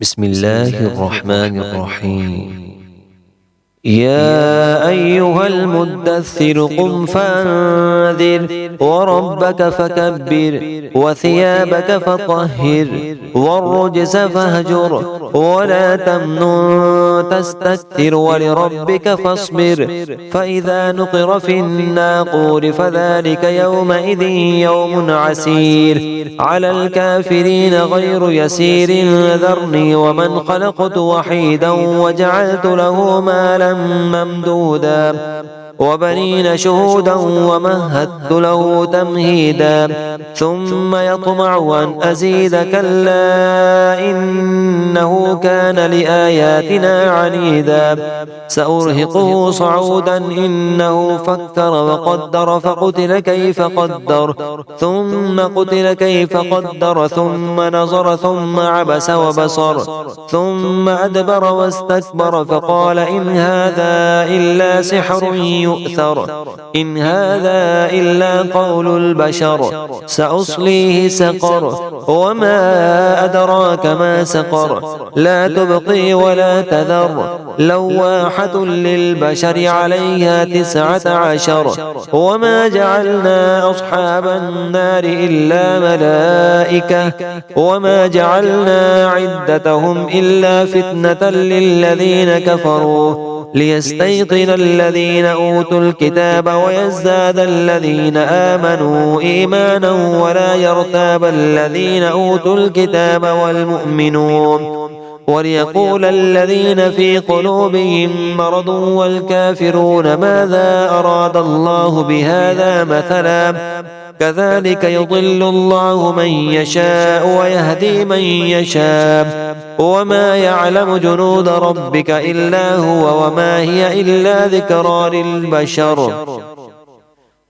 بسم الله الرحمن الرحيم. يا أيها المدثر قم فأنذر وربك فكبر وثيابك فطهر والرجز فاهجر ولا تمنن تستكثر ولربك فاصبر فإذا نقر في الناقور فذلك يومئذ يوم عسير على الكافرين غير يسير ذرني ومن خلقت وحيدا وجعلت له مالا ممدودا وبنين شهودا ومهدت له تمهيدا ثم يطمع أن أزيد كلا إنه كان لآياتنا عنيدا سأرهقه صعودا إنه فكر وقدر فقتل كيف قدر ثم قتل كيف قدر ثم نظر ثم عبس وبصر ثم أدبر واستكبر فقال إن هذا إلا سحر يؤثر إن هذا إلا قول البشر سأصليه سقر وما أدراك ما سقر لا تبقي ولا تذر لواحة للبشر عليها 19 وما جعلنا أصحاب النار إلا ملائكة وما جعلنا عدتهم إلا فتنة للذين كفروا ليستيقن الذين أوتوا الكتاب ويزداد الذين آمنوا إيمانا ولا يرتاب الذين أوتوا الكتاب والمؤمنون وليقول الذين في قلوبهم مرض والكافرون ماذا أراد الله بهذا مثلا كذلك يضل الله من يشاء ويهدي من يشاء وما يعلم جنود ربك إلا هو وما هي إلا ذكرى للبشر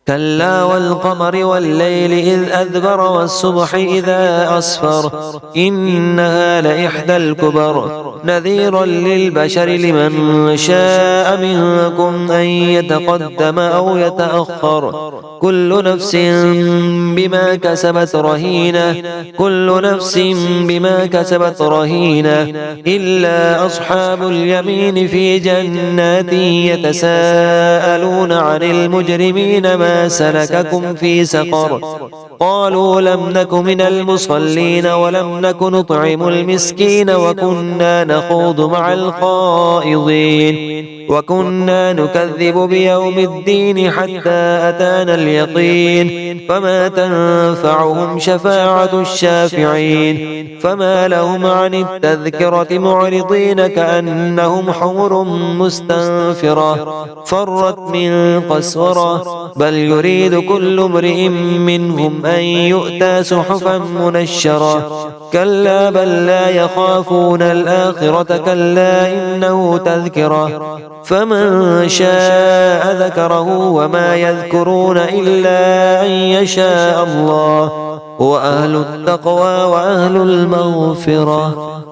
كلا والقمر والليل إذ أدبر والصبح إذا أسفر إنها لإحدى الكبر نذيرا للبشر لمن شاء منكم أن يتقدم أو يتأخر كل نفس بما كسبت رهينة كل نفس بما كسبت رهينة إلا أصحاب اليمين في جنات يتساءلون عن المجرمين ما سلككم في سقر قالوا لم نك من المصلين ولم نك نطعم المسكين وكنا نخوض مع الخائضين وكنا نكذب بيوم الدين حتى أتانا اليقين فما تنفعهم شفاعة الشافعين فما لهم عن التذكرة معرضين كأنهم حمر مستنفرة فرت من قسورة بل يريد كل امرئ منهم أن يؤتى صحفا منشرة كلا بل لا يخافون الآخرة كلا إنه تذكرة فمن شاء ذكره وما يذكرون إلا أن يشاء الله وأهل التقوى وأهل المغفرة